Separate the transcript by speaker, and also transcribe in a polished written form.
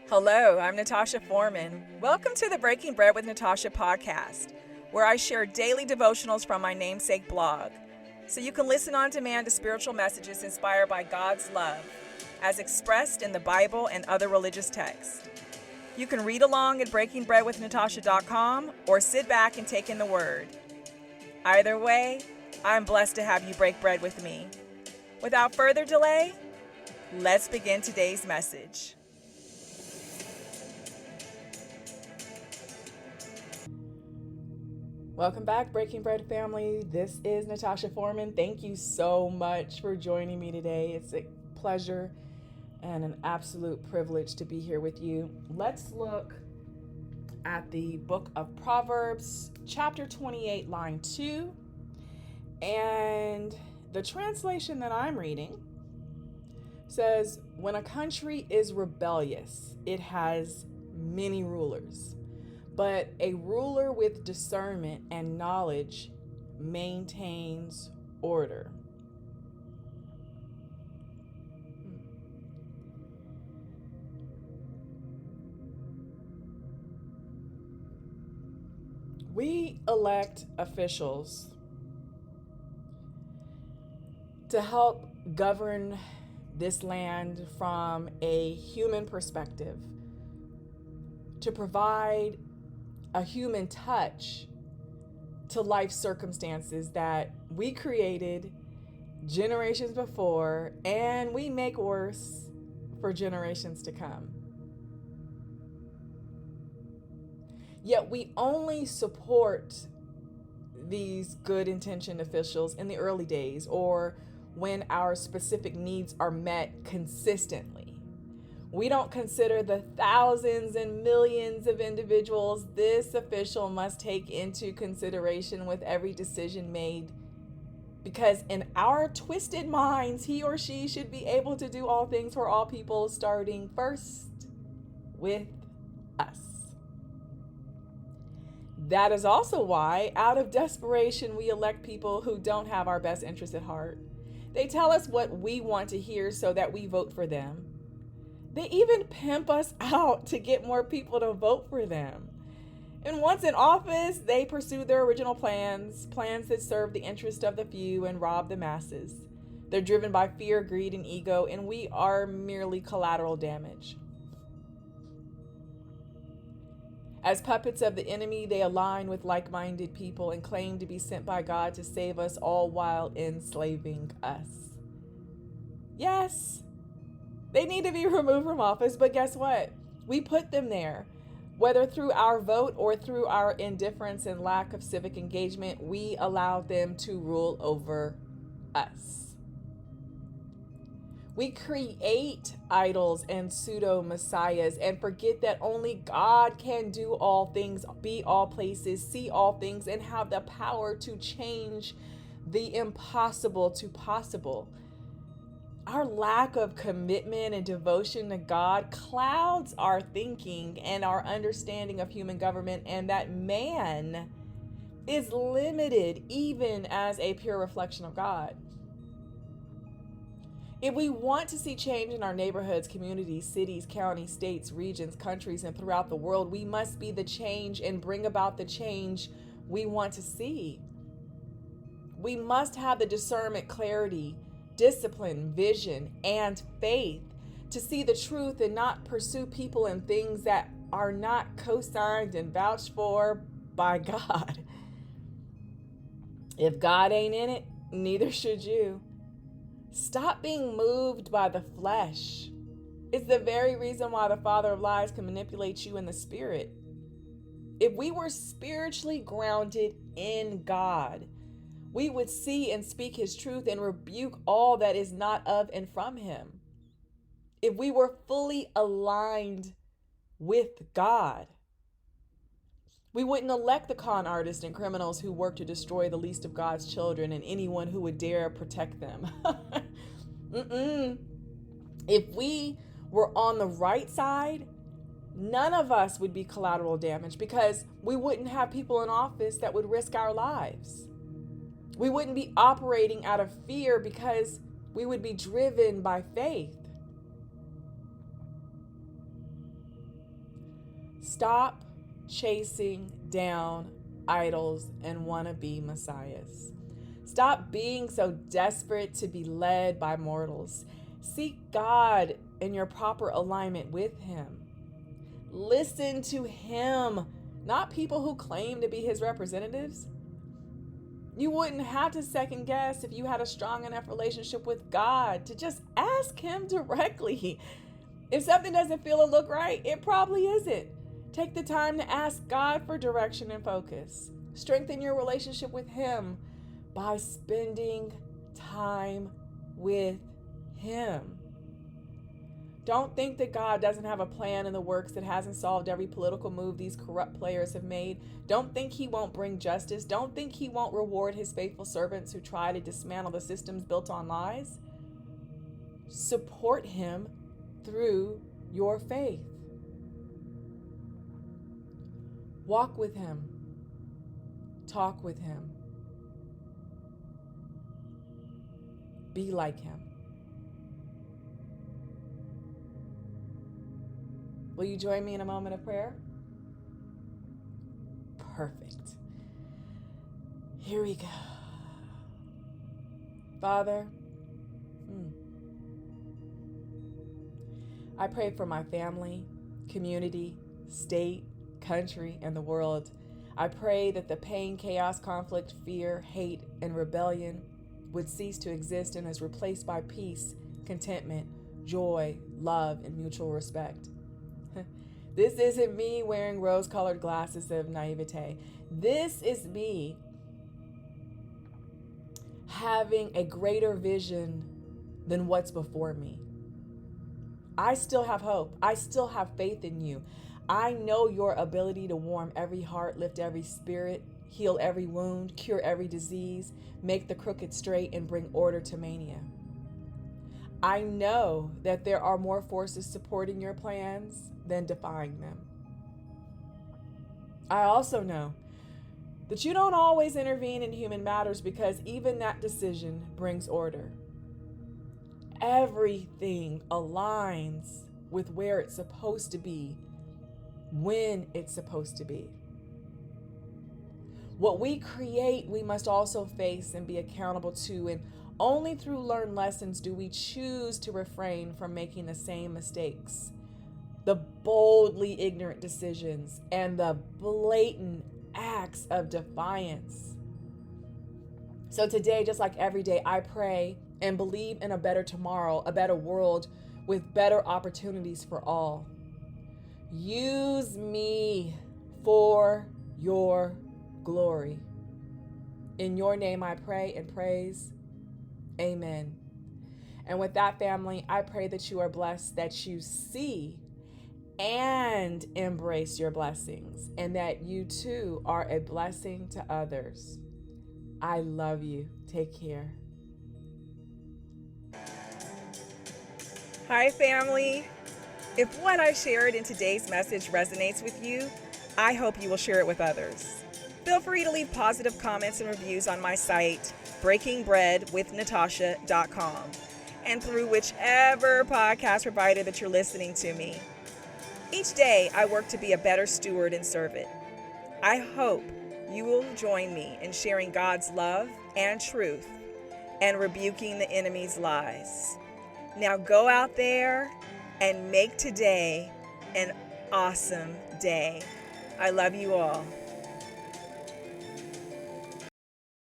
Speaker 1: Hello, I'm Natasha Foreman. Welcome to the Breaking Bread with Natasha podcast, where I share daily devotionals from my namesake blog, so you can listen on demand to spiritual messages inspired by God's love, as expressed in the Bible and other religious texts. You can read along at breakingbreadwithnatasha.com or sit back and take in the word. Either way, I'm blessed to have you break bread with me. Without further delay, let's begin today's message. Welcome back, Breaking Bread family. This is Natasha Foreman. Thank you so much for joining me today. It's a pleasure and an absolute privilege to be here with you. Let's look at the book of Proverbs, chapter 28, line 2. And the translation that I'm reading says, when a country is rebellious, it has many rulers. But a ruler with discernment and knowledge maintains order. We elect officials to help govern this land from a human perspective, to provide a human touch to life circumstances that we created generations before and we make worse for generations to come. Yet we only support these good intentioned officials in the early days or when our specific needs are met consistently. We don't consider the thousands and millions of individuals this official must take into consideration with every decision made, because in our twisted minds, he or she should be able to do all things for all people, starting first with us. That is also why, out of desperation, we elect people who don't have our best interests at heart. They tell us what we want to hear so that we vote for them. They even pimp us out to get more people to vote for them. And once in office, they pursue their original plans that serve the interest of the few and rob the masses. They're driven by fear, greed, and ego, and we are merely collateral damage. As puppets of the enemy, they align with like-minded people and claim to be sent by God to save us, all while enslaving us. Yes, they need to be removed from office, but guess what? We put them there. Whether through our vote or through our indifference and lack of civic engagement, we allow them to rule over us. We create idols and pseudo-messiahs and forget that only God can do all things, be all places, see all things, and have the power to change the impossible to possible. Our lack of commitment and devotion to God clouds our thinking and our understanding of human government, and that man is limited even as a pure reflection of God. If we want to see change in our neighborhoods, communities, cities, counties, states, regions, countries, and throughout the world, we must be the change and bring about the change we want to see. We must have the discernment, clarity, discipline, vision, and faith to see the truth and not pursue people and things that are not co-signed and vouched for by God. If God ain't in it, neither should you. Stop being moved by the flesh. It's the very reason why the father of lies can manipulate you in the spirit. If we were spiritually grounded in God, we would see and speak his truth and rebuke all that is not of and from him. If we were fully aligned with God, we wouldn't elect the con artists and criminals who work to destroy the least of God's children and anyone who would dare protect them. If we were on the right side, none of us would be collateral damage, because we wouldn't have people in office that would risk our lives. We wouldn't be operating out of fear, because we would be driven by faith. Stop chasing down idols and wannabe messiahs. Stop being so desperate to be led by mortals. Seek God in your proper alignment with Him. Listen to Him, not people who claim to be His representatives. You wouldn't have to second guess if you had a strong enough relationship with God to just ask Him directly. If something doesn't feel or look right, it probably isn't. Take the time to ask God for direction and focus. Strengthen your relationship with Him by spending time with Him. Don't think that God doesn't have a plan in the works that hasn't solved every political move these corrupt players have made. Don't think He won't bring justice. Don't think He won't reward His faithful servants who try to dismantle the systems built on lies. Support Him through your faith. Walk with Him. Talk with Him. Be like Him. Will you join me in a moment of prayer? Perfect. Here we go. Father, I pray for my family, community, state, country, and the world. I pray that the pain, chaos, conflict, fear, hate, and rebellion would cease to exist and is replaced by peace, contentment, joy, love, and mutual respect. This isn't me wearing rose-colored glasses of naivete. This is me having a greater vision than what's before me. I still have hope. I still have faith in you. I know your ability to warm every heart, lift every spirit, heal every wound, cure every disease, make the crooked straight, and bring order to mania. I know that there are more forces supporting your plans than defying them. I also know that you don't always intervene in human matters because even that decision brings order. Everything aligns with where it's supposed to be, when it's supposed to be. What we create, we must also face and be accountable to, and only through learned lessons do we choose to refrain from making the same mistakes, the boldly ignorant decisions, and the blatant acts of defiance. So today, just like every day, I pray and believe in a better tomorrow, a better world with better opportunities for all. Use me for your glory. In your name I pray and praise. Amen. And with that, family, I pray that you are blessed, that you see and embrace your blessings, and that you too are a blessing to others. I love you. Take care.
Speaker 2: Hi, family. If what I shared in today's message resonates with you, I hope you will share it with others. Feel free to leave positive comments and reviews on my site, breakingbreadwithnatasha.com, and through whichever podcast provider that you're listening to me. Each day, I work to be a better steward and servant. I hope you will join me in sharing God's love and truth and rebuking the enemy's lies. Now go out there and make today an awesome day. I love you all.